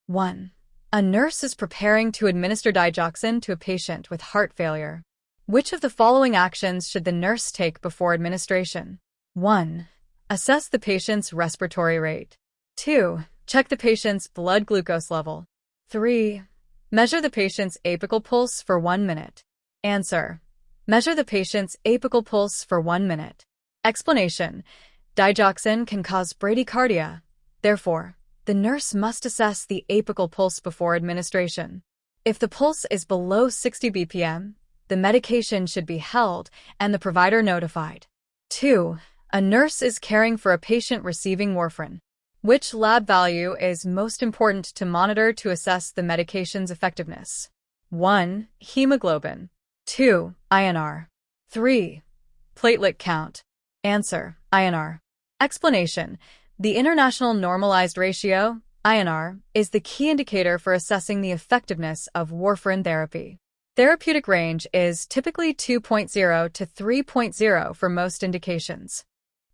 1. A nurse is preparing to administer digoxin to a patient with heart failure. Which of the following actions should the nurse take before administration? 1. Assess the patient's respiratory rate. 2. Check the patient's blood glucose level. 3. Measure the patient's apical pulse for 1 minute. Answer. Measure the patient's apical pulse for 1 minute. Explanation. Digoxin can cause bradycardia. Therefore, the nurse must assess the apical pulse before administration. If the pulse is below 60 bpm, the medication should be held and the provider notified. 2. A nurse is caring for a patient receiving warfarin. Which lab value is most important to monitor to assess the medication's effectiveness? 1. Hemoglobin. 2. INR. 3. Platelet count. Answer. INR. Explanation. The International Normalized Ratio, INR, is the key indicator for assessing the effectiveness of warfarin therapy. Therapeutic range is typically 2.0 to 3.0 for most indications.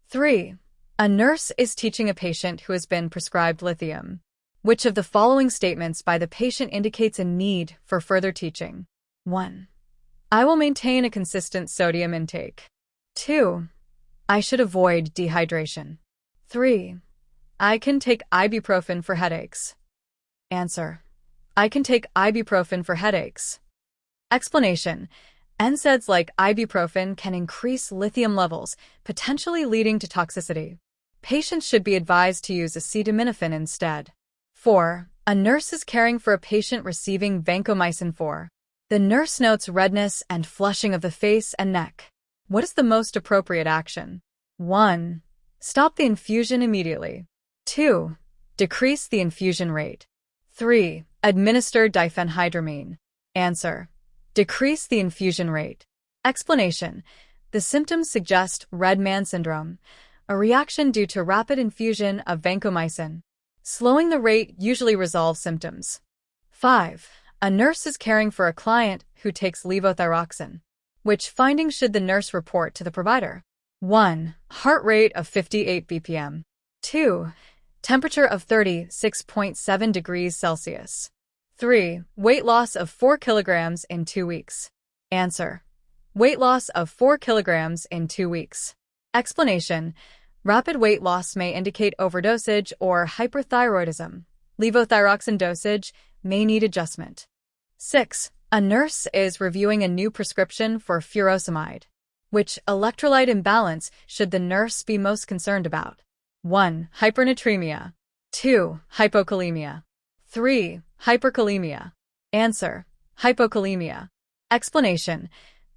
3. A nurse is teaching a patient who has been prescribed lithium. Which of the following statements by the patient indicates a need for further teaching? 1. I will maintain a consistent sodium intake. 2. I should avoid dehydration. 3. I can take ibuprofen for headaches. Answer. I can take ibuprofen for headaches. Explanation. NSAIDs like ibuprofen can increase lithium levels, potentially leading to toxicity. Patients should be advised to use acetaminophen instead. 4. A nurse is caring for a patient receiving vancomycin 4. The nurse notes redness and flushing of the face and neck. What is the most appropriate action? 1. Stop the infusion immediately. 2. Decrease the infusion rate. 3. Administer diphenhydramine. Answer. Decrease the infusion rate. Explanation. The symptoms suggest red man syndrome, a reaction due to rapid infusion of vancomycin. Slowing the rate usually resolves symptoms. 5. A nurse is caring for a client who takes levothyroxine. Which findings should the nurse report to the provider? 1. Heart rate of 58 bpm. 2. Temperature of 36.7 degrees Celsius. 3. Weight loss of 4 kilograms in 2 weeks. Answer. Weight loss of 4 kilograms in 2 weeks. Explanation. Rapid weight loss may indicate overdosage or hyperthyroidism. Levothyroxine dosage may need adjustment. 6. A nurse is reviewing a new prescription for furosemide. Which electrolyte imbalance should the nurse be most concerned about? 1. Hypernatremia. 2. Hypokalemia. 3. Hyperkalemia. Answer. Hypokalemia. Explanation.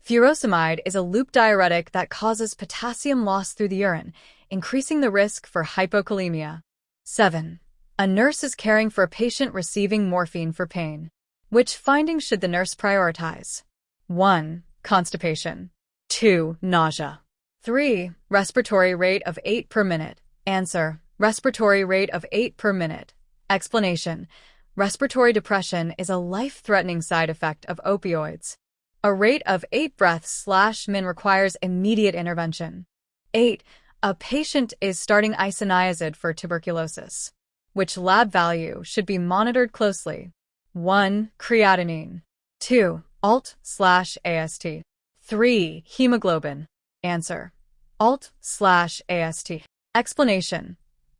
Furosemide is a loop diuretic that causes potassium loss through the urine, increasing the risk for hypokalemia. 7. A nurse is caring for a patient receiving morphine for pain. Which findings should the nurse prioritize? 1. Constipation. 2. Nausea. 3. Respiratory rate of 8 per minute. Answer. Respiratory rate of 8 per minute. Explanation. Respiratory depression is a life-threatening side effect of opioids. A rate of 8 breaths/min requires immediate intervention. 8. A patient is starting isoniazid for tuberculosis. Which lab value should be monitored closely? 1. Creatinine. 2. ALT/AST. 3. Hemoglobin. Answer. ALT/AST. Explanation.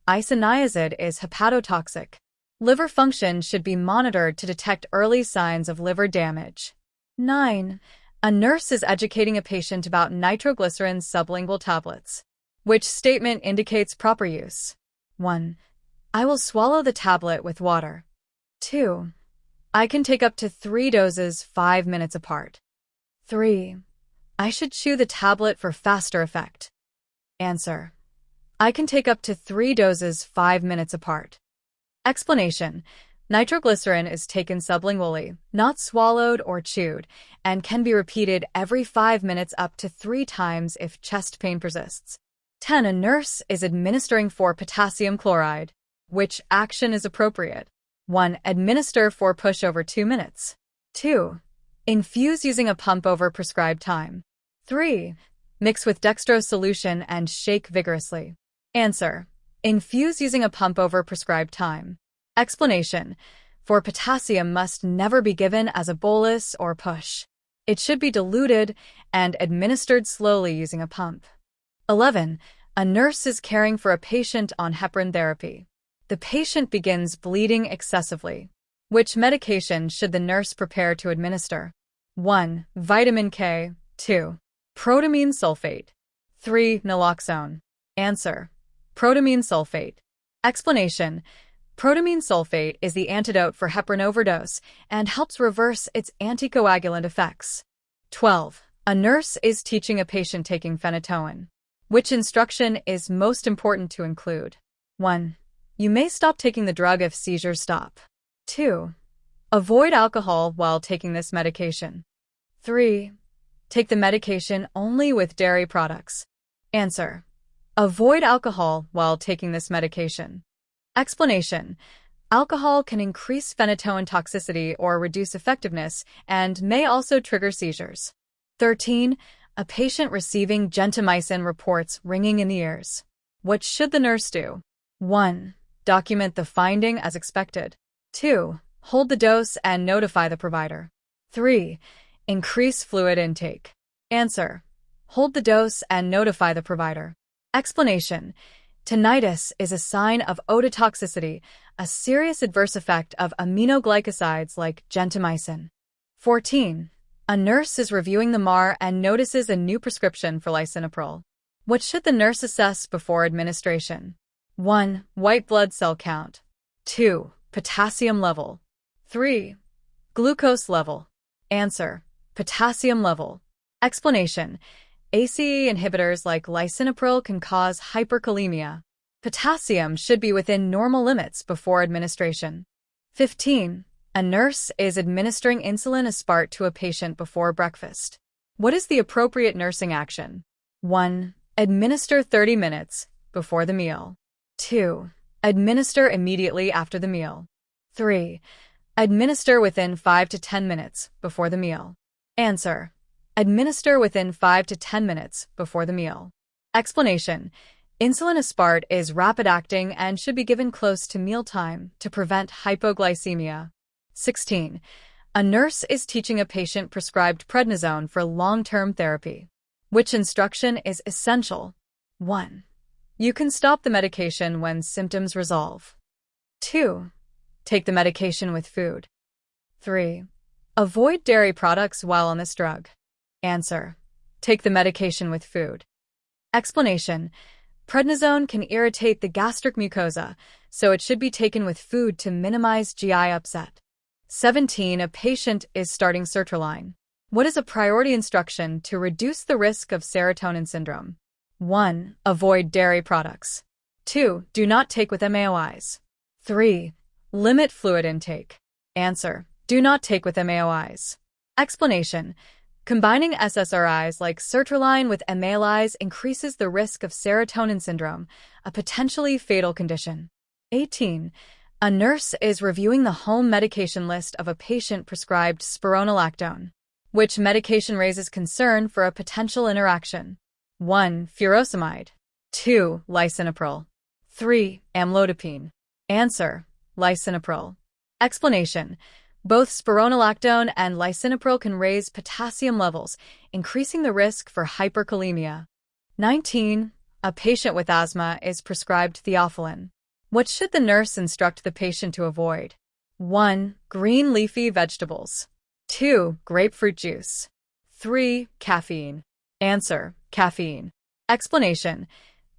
Isoniazid is hepatotoxic. Liver function should be monitored to detect early signs of liver damage. 9. A nurse is educating a patient about nitroglycerin sublingual tablets. Which statement indicates proper use? 1. I will swallow the tablet with water. 2. I can take up to 3 doses 5 minutes apart. 3. I should chew the tablet for faster effect. Answer. I can take up to 3 doses 5 minutes apart. Explanation. Nitroglycerin is taken sublingually, not swallowed or chewed, and can be repeated every 5 minutes up to 3 times if chest pain persists. 10. A nurse is administering for potassium chloride. Which action is appropriate? 1. Administer for push over 2 minutes. 2. Infuse using a pump over prescribed time. 3. Mix with dextrose solution and shake vigorously. Answer. Infuse using a pump over prescribed time. Explanation. For potassium must never be given as a bolus or push. It should be diluted and administered slowly using a pump. 11. A nurse is caring for a patient on heparin therapy. The patient begins bleeding excessively. Which medication should the nurse prepare to administer? 1. Vitamin K. 2. Protamine sulfate. 3. Naloxone. Answer: protamine sulfate. Explanation: protamine sulfate is the antidote for heparin overdose and helps reverse its anticoagulant effects. 12. A nurse is teaching a patient taking phenytoin. Which instruction is most important to include? 1. You may stop taking the drug if seizures stop. 2. Avoid alcohol while taking this medication. 3. Take the medication only with dairy products. Answer: avoid alcohol while taking this medication. Explanation: alcohol can increase phenytoin toxicity or reduce effectiveness and may also trigger seizures. 13. A patient receiving gentamicin reports ringing in the ears. What should the nurse do? 1. Document the finding as expected. 2. Hold the dose and notify the provider. 3. Increase fluid intake. Answer: hold the dose and notify the provider. Explanation: tinnitus is a sign of ototoxicity, a serious adverse effect of aminoglycosides like gentamicin. 14. A nurse is reviewing the MAR and notices a new prescription for lisinopril. What should the nurse assess before administration? 1. White blood cell count. 2. Potassium level. 3. Glucose level. Answer: potassium level. Explanation: ACE inhibitors like lisinopril can cause hyperkalemia. Potassium should be within normal limits before administration. 15. A nurse is administering insulin aspart to a patient before breakfast. What is the appropriate nursing action? 1. Administer 30 minutes before the meal. 2. Administer immediately after the meal. 3. Administer within 5 to 10 minutes before the meal. Answer: administer within 5 to 10 minutes before the meal. Explanation: insulin aspart is rapid-acting and should be given close to mealtime to prevent hypoglycemia. 16. A nurse is teaching a patient prescribed prednisone for long-term therapy. Which instruction is essential? 1. You can stop the medication when symptoms resolve. 2. Take the medication with food. 3. Avoid dairy products while on this drug. Answer: take the medication with food. Explanation: prednisone can irritate the gastric mucosa, so it should be taken with food to minimize GI upset. 17. A patient is starting sertraline. What is a priority instruction to reduce the risk of serotonin syndrome? 1. Avoid dairy products. 2. Do not take with MAOIs. 3. Limit fluid intake. Answer: do not take with MAOIs. Explanation: combining SSRIs like sertraline with MAOIs increases the risk of serotonin syndrome, a potentially fatal condition. 18. A nurse is reviewing the home medication list of a patient prescribed spironolactone. Which medication raises concern for a potential interaction? 1. Furosemide. 2. Lisinopril. 3. Amlodipine. Answer: lisinopril. Explanation: both spironolactone and lisinopril can raise potassium levels, increasing the risk for hyperkalemia. 19. A patient with asthma is prescribed theophylline. What should the nurse instruct the patient to avoid? 1. Green leafy vegetables. 2. Grapefruit juice. 3. Caffeine. Answer: caffeine. Explanation: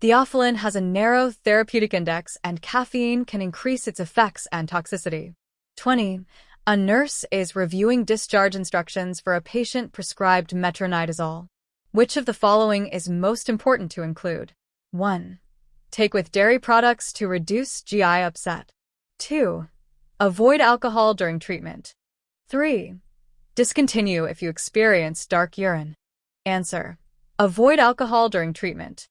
theophylline has a narrow therapeutic index and caffeine can increase its effects and toxicity. 20. A nurse is reviewing discharge instructions for a patient prescribed metronidazole. Which of the following is most important to include? 1. Take with dairy products to reduce GI upset. 2. Avoid alcohol during treatment. 3. Discontinue if you experience dark urine. Answer: avoid alcohol during treatment.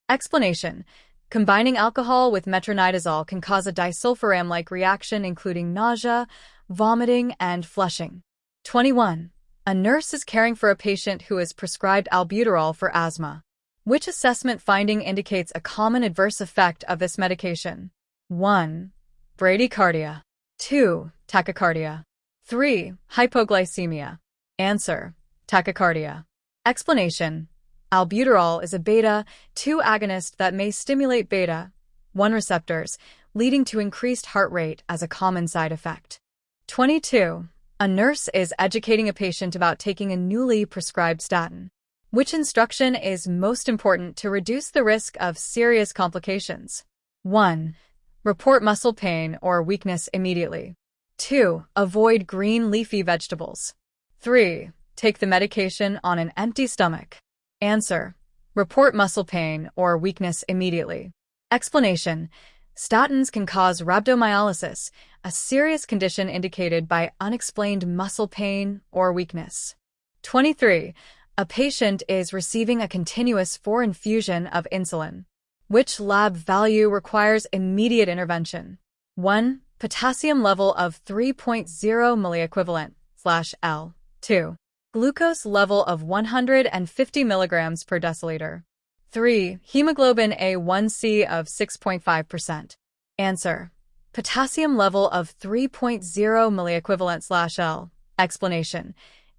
Explanation: combining alcohol with metronidazole can cause a disulfiram-like reaction including nausea, vomiting, and flushing. 21. A nurse is caring for a patient who is prescribed albuterol for asthma. Which assessment finding indicates a common adverse effect of this medication? 1. Bradycardia. 2. Tachycardia. 3. Hypoglycemia. Answer: tachycardia. Explanation: albuterol is a beta-2 agonist that may stimulate beta-1 receptors, leading to increased heart rate as a common side effect. 22. A nurse is educating a patient about taking a newly prescribed statin. Which instruction is most important to reduce the risk of serious complications? 1. Report muscle pain or weakness immediately. 2. Avoid green leafy vegetables. 3. Take the medication on an empty stomach. Answer: report muscle pain or weakness immediately. Explanation: statins can cause rhabdomyolysis, a serious condition indicated by unexplained muscle pain or weakness. 23. A patient is receiving a continuous 4 infusion of insulin. Which lab value requires immediate intervention? 1. Potassium level of 3.0 milliequivalent/L. 2. Glucose level of 150 milligrams per deciliter. 3. Hemoglobin A1C of 6.5%. Answer: potassium level of 3.0 milliequivalent/L. Explanation: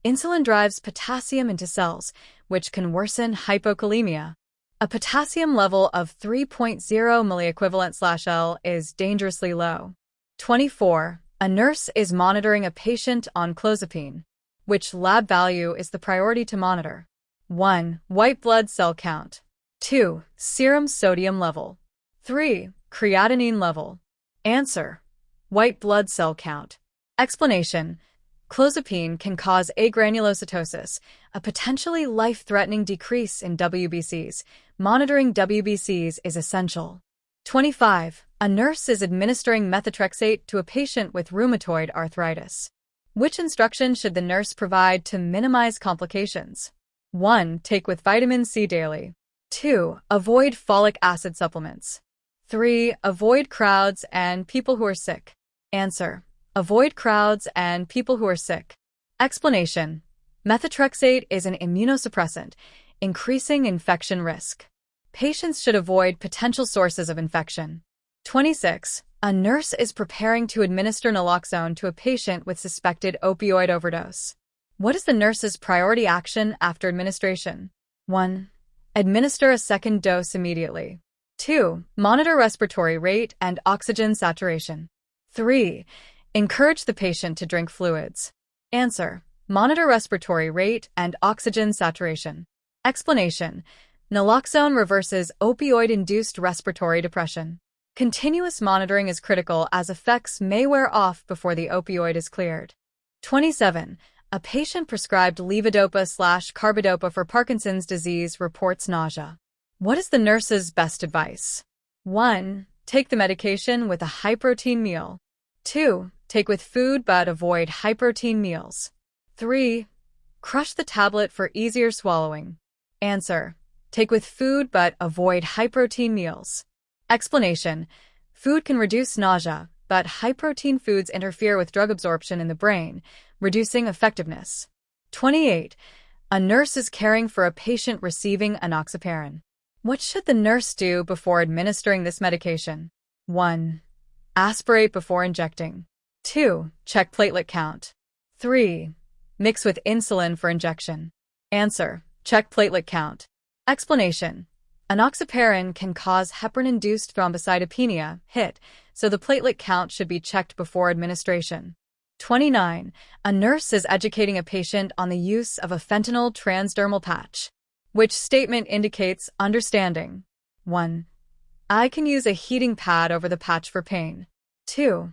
insulin drives potassium into cells, which can worsen hypokalemia. A potassium level of 3.0 milliequivalent/L is dangerously low. 24. A nurse is monitoring a patient on clozapine. Which lab value is the priority to monitor? 1. White blood cell count. 2. Serum sodium level. 3. Creatinine level. Answer: white blood cell count. Explanation: clozapine can cause agranulocytosis, a potentially life-threatening decrease in WBCs. Monitoring WBCs is essential. 25. A nurse is administering methotrexate to a patient with rheumatoid arthritis. Which instruction should the nurse provide to minimize complications? 1. Take with vitamin C daily. 2. Avoid folic acid supplements. 3. Avoid crowds and people who are sick. Answer: avoid crowds and people who are sick. Explanation: methotrexate is an immunosuppressant, increasing infection risk. Patients should avoid potential sources of infection. 26. A nurse is preparing to administer naloxone to a patient with suspected opioid overdose. What is the nurse's priority action after administration? 1. Administer a second dose immediately. 2. Monitor respiratory rate and oxygen saturation. 3. Encourage the patient to drink fluids. Answer: monitor respiratory rate and oxygen saturation. Explanation: naloxone reverses opioid-induced respiratory depression. Continuous monitoring is critical as effects may wear off before the opioid is cleared. 27. A patient prescribed levodopa/carbidopa for Parkinson's disease reports nausea. What is the nurse's best advice? 1. Take the medication with a high-protein meal. 2. Take with food but avoid high-protein meals. 3. Crush the tablet for easier swallowing. Answer: take with food but avoid high-protein meals. Explanation: food can reduce nausea, but high-protein foods interfere with drug absorption in the brain, reducing effectiveness. 28. A nurse is caring for a patient receiving enoxaparin. What should the nurse do before administering this medication? 1. Aspirate before injecting. 2. Check platelet count. 3. Mix with insulin for injection. Answer: check platelet count. Explanation: enoxaparin can cause heparin-induced thrombocytopenia, HIT, so the platelet count should be checked before administration. 29. A nurse is educating a patient on the use of a fentanyl transdermal patch. Which statement indicates understanding? 1. I can use a heating pad over the patch for pain. 2.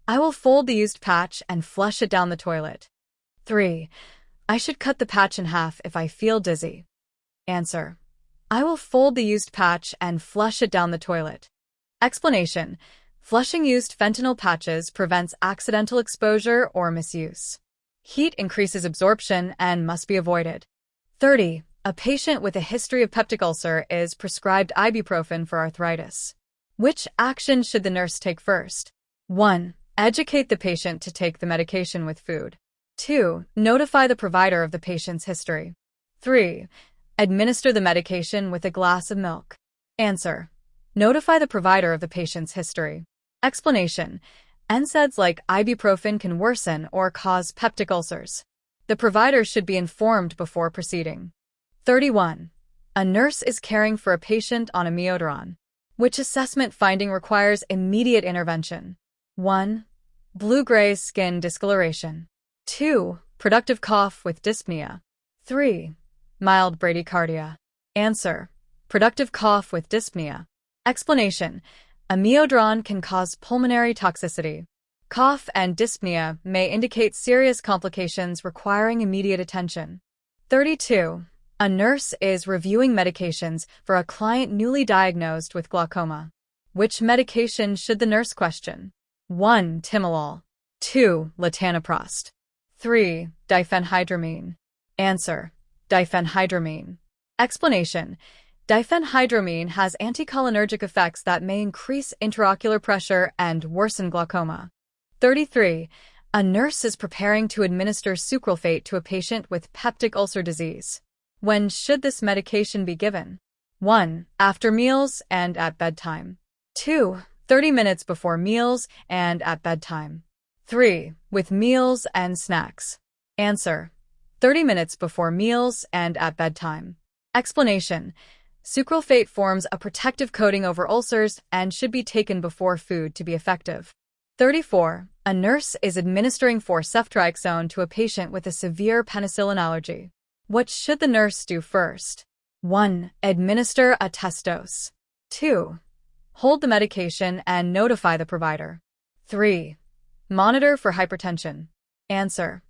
I will fold the used patch and flush it down the toilet. 3. I should cut the patch in half if I feel dizzy. Answer: I will fold the used patch and flush it down the toilet. Explanation: flushing used fentanyl patches prevents accidental exposure or misuse. Heat increases absorption and must be avoided. 30. A patient with a history of peptic ulcer is prescribed ibuprofen for arthritis. Which action should the nurse take first? 1. Educate the patient to take the medication with food. 2. Notify the provider of the patient's history. 3. Administer the medication with a glass of milk. Answer: notify the provider of the patient's history. Explanation: NSAIDs like ibuprofen can worsen or cause peptic ulcers. The provider should be informed before proceeding. 31. A nurse is caring for a patient on amiodarone. Which assessment finding requires immediate intervention? 1. Blue-gray skin discoloration. 2. Productive cough with dyspnea. 3. Mild bradycardia. Answer: productive cough with dyspnea. Explanation: amiodarone can cause pulmonary toxicity. Cough and dyspnea may indicate serious complications requiring immediate attention. 32. A nurse is reviewing medications for a client newly diagnosed with glaucoma. Which medication should the nurse question? 1. Timolol. 2. Latanoprost. 3. Diphenhydramine. Answer: diphenhydramine. Explanation: diphenhydramine has anticholinergic effects that may increase intraocular pressure and worsen glaucoma. 33. A nurse is preparing to administer sucralfate to a patient with peptic ulcer disease. When should this medication be given? 1. After meals and at bedtime. 2. 30 minutes before meals and at bedtime. 3. With meals and snacks. Answer: 30 minutes before meals and at bedtime. Explanation: sucralfate forms a protective coating over ulcers and should be taken before food to be effective. 34. A nurse is administering 4-ceftriaxone to a patient with a severe penicillin allergy. What should the nurse do first? 1. Administer a test dose. 2. Hold the medication and notify the provider. 3. Monitor for hypertension. Answer: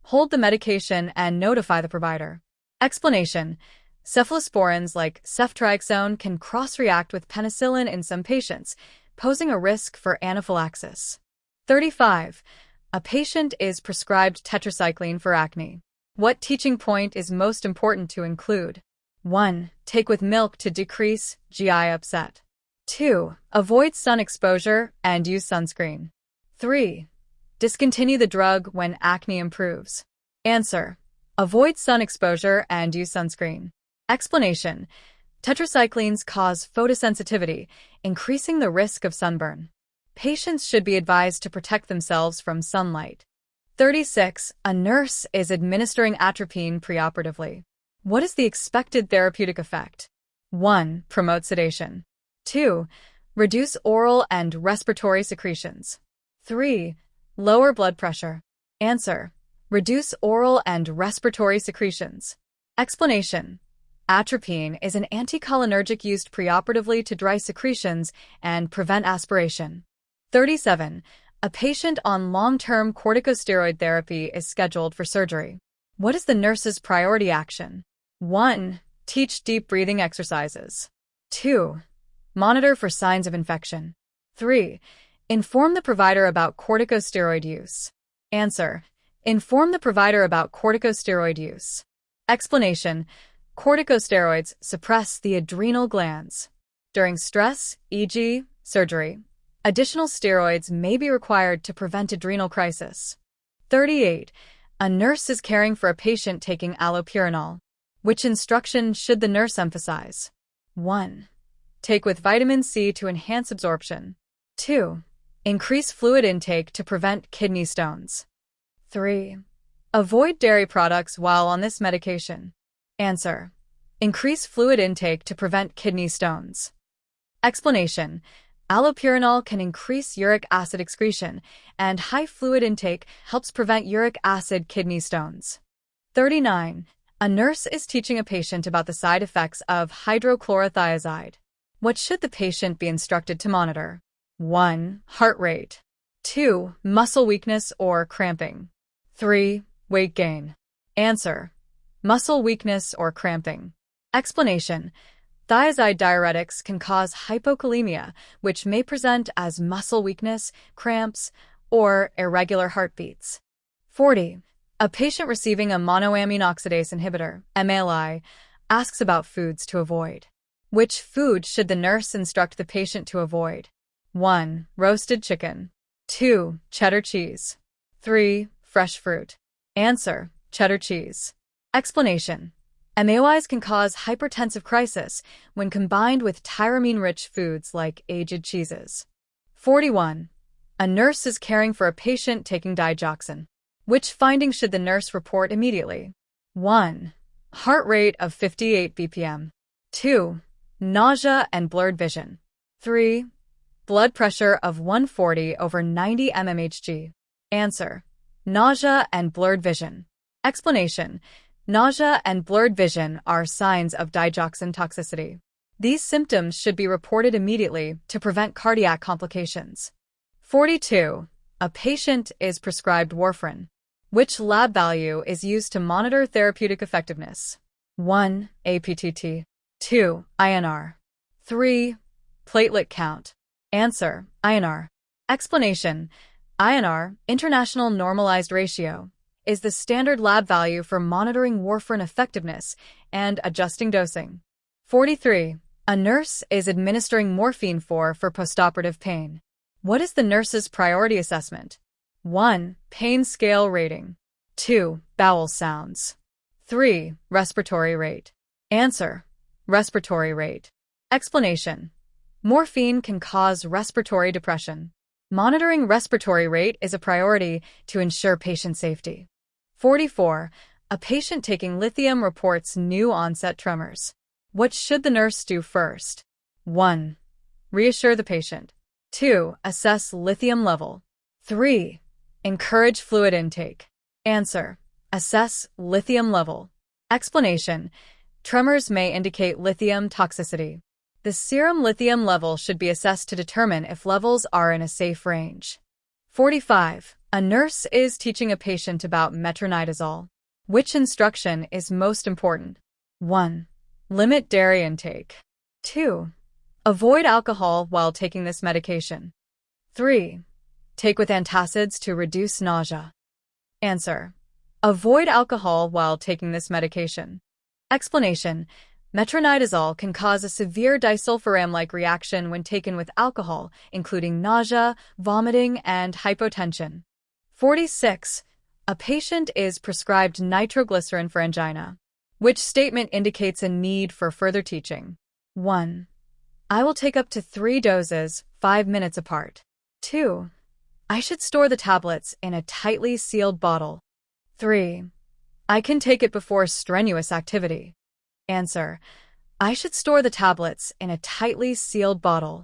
hold the medication and notify the provider. Explanation: cephalosporins like ceftriaxone can cross-react with penicillin in some patients, posing a risk for anaphylaxis. 35. A patient is prescribed tetracycline for acne. What teaching point is most important to include? 1. Take with milk to decrease GI upset. 2. Avoid sun exposure and use sunscreen. 3. Discontinue the drug when acne improves. Answer: avoid sun exposure and use sunscreen. Explanation: tetracyclines cause photosensitivity, increasing the risk of sunburn. Patients should be advised to protect themselves from sunlight. 36. A nurse is administering atropine preoperatively. What is the expected therapeutic effect? 1. Promote sedation. 2. Reduce oral and respiratory secretions. 3. Lower blood pressure. Answer: reduce oral and respiratory secretions. Explanation: atropine is an anticholinergic used preoperatively to dry secretions and prevent aspiration. 37. A patient on long-term corticosteroid therapy is scheduled for surgery. What is the nurse's priority action? 1. Teach deep breathing exercises. 2. Monitor for signs of infection. 3. Inform the provider about corticosteroid use. Answer: inform the provider about corticosteroid use. Explanation: corticosteroids suppress the adrenal glands. During stress, e.g., surgery, additional steroids may be required to prevent adrenal crisis. 38. A nurse is caring for a patient taking allopurinol. Which instruction should the nurse emphasize? 1. Take with vitamin C to enhance absorption. 2. Increase fluid intake to prevent kidney stones. 3. Avoid dairy products while on this medication. Answer: increase fluid intake to prevent kidney stones. Explanation: allopurinol can increase uric acid excretion, and high fluid intake helps prevent uric acid kidney stones. 39. A nurse is teaching a patient about the side effects of hydrochlorothiazide. What should the patient be instructed to monitor? 1. Heart rate. 2. Muscle weakness or cramping. 3. Weight gain. Answer: muscle weakness or cramping. Explanation: thiazide diuretics can cause hypokalemia, which may present as muscle weakness, cramps, or irregular heartbeats. 40. A patient receiving a monoamine oxidase inhibitor, MALI, asks about foods to avoid. Which food should the nurse instruct the patient to avoid? 1. Roasted chicken. 2. Cheddar cheese. 3. Fresh fruit. Answer: cheddar cheese. Explanation: MAOIs can cause hypertensive crisis when combined with tyramine-rich foods like aged cheeses. 41. A nurse is caring for a patient taking digoxin. Which findings should the nurse report immediately? 1. Heart rate of 58 bpm. 2. Nausea and blurred vision. 3. Blood pressure of 140 over 90 mmHg. Answer: nausea and blurred vision. Explanation: nausea and blurred vision are signs of digoxin toxicity. These symptoms should be reported immediately to prevent cardiac complications. 42. A patient is prescribed warfarin. Which lab value is used to monitor therapeutic effectiveness? 1. APTT. 2. INR. 3. Platelet count. Answer: INR. Explanation: INR, International Normalized Ratio, is the standard lab value for monitoring warfarin effectiveness and adjusting dosing. 43. A nurse is administering morphine for postoperative pain. What is the nurse's priority assessment? 1. Pain scale rating. 2. Bowel sounds. 3. Respiratory rate. Answer: respiratory rate. Explanation: morphine can cause respiratory depression. Monitoring respiratory rate is a priority to ensure patient safety. 44. A patient taking lithium reports new onset tremors. What should the nurse do first? 1. Reassure the patient. 2. Assess lithium level. 3. Encourage fluid intake. Answer: assess lithium level. Explanation: tremors may indicate lithium toxicity. The serum lithium level should be assessed to determine if levels are in a safe range. 45. A nurse is teaching a patient about metronidazole. Which instruction is most important? 1. Limit dairy intake. 2. Avoid alcohol while taking this medication. 3. Take with antacids to reduce nausea. Answer: avoid alcohol while taking this medication. Explanation: metronidazole can cause a severe disulfiram-like reaction when taken with alcohol, including nausea, vomiting, and hypotension. 46. A patient is prescribed nitroglycerin for angina. Which statement indicates a need for further teaching? 1. I will take up to 3 doses, 5 minutes apart. 2. I should store the tablets in a tightly sealed bottle. 3. I can take it before strenuous activity. Answer: I should store the tablets in a tightly sealed bottle.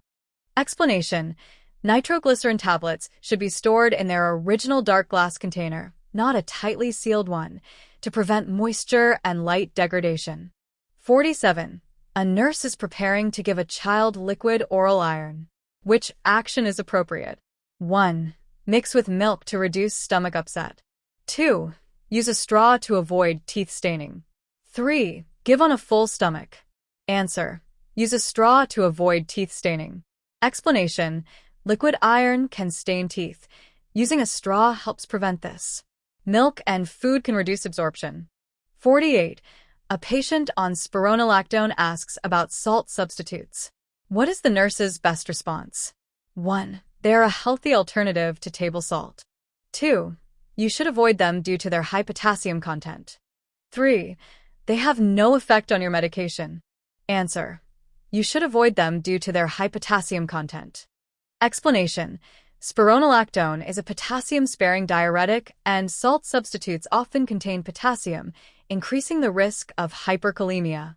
Explanation: nitroglycerin tablets should be stored in their original dark glass container, not a tightly sealed one, to prevent moisture and light degradation. 47. A nurse is preparing to give a child liquid oral iron. Which action is appropriate? 1. Mix with milk to reduce stomach upset. 2. Use a straw to avoid teeth staining. 3. Give on a full stomach. Answer: use a straw to avoid teeth staining. Explanation: liquid iron can stain teeth. Using a straw helps prevent this. Milk and food can reduce absorption. 48. A patient on spironolactone asks about salt substitutes. What is the nurse's best response? 1. They are a healthy alternative to table salt. 2. You should avoid them due to their high potassium content. 3. They have no effect on your medication. Answer: you should avoid them due to their high potassium content. Explanation: spironolactone is a potassium-sparing diuretic, and salt substitutes often contain potassium, increasing the risk of hyperkalemia.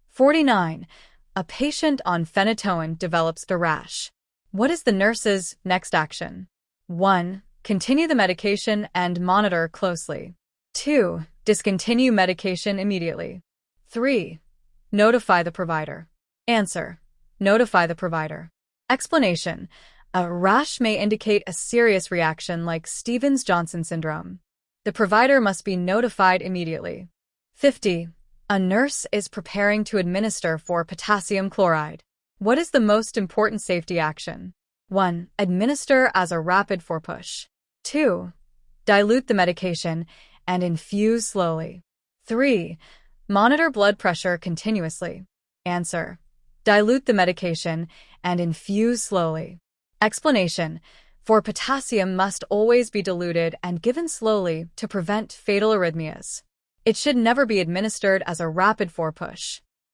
49. A patient on phenytoin develops a rash. What is the nurse's next action? 1. Continue the medication and monitor closely. 2. Discontinue medication immediately. 3. Notify the provider. Answer: notify the provider. Explanation: a rash may indicate a serious reaction like Stevens-Johnson syndrome. The provider must be notified immediately. 50. A nurse is preparing to administer for potassium chloride. What is the most important safety action? 1. Administer as a rapid forepush. 2. Dilute the medication and infuse slowly. 3. Monitor blood pressure continuously. Answer: dilute the medication and infuse slowly. Explanation: for potassium must always be diluted and given slowly to prevent fatal arrhythmias. It should never be administered as a rapid forepush.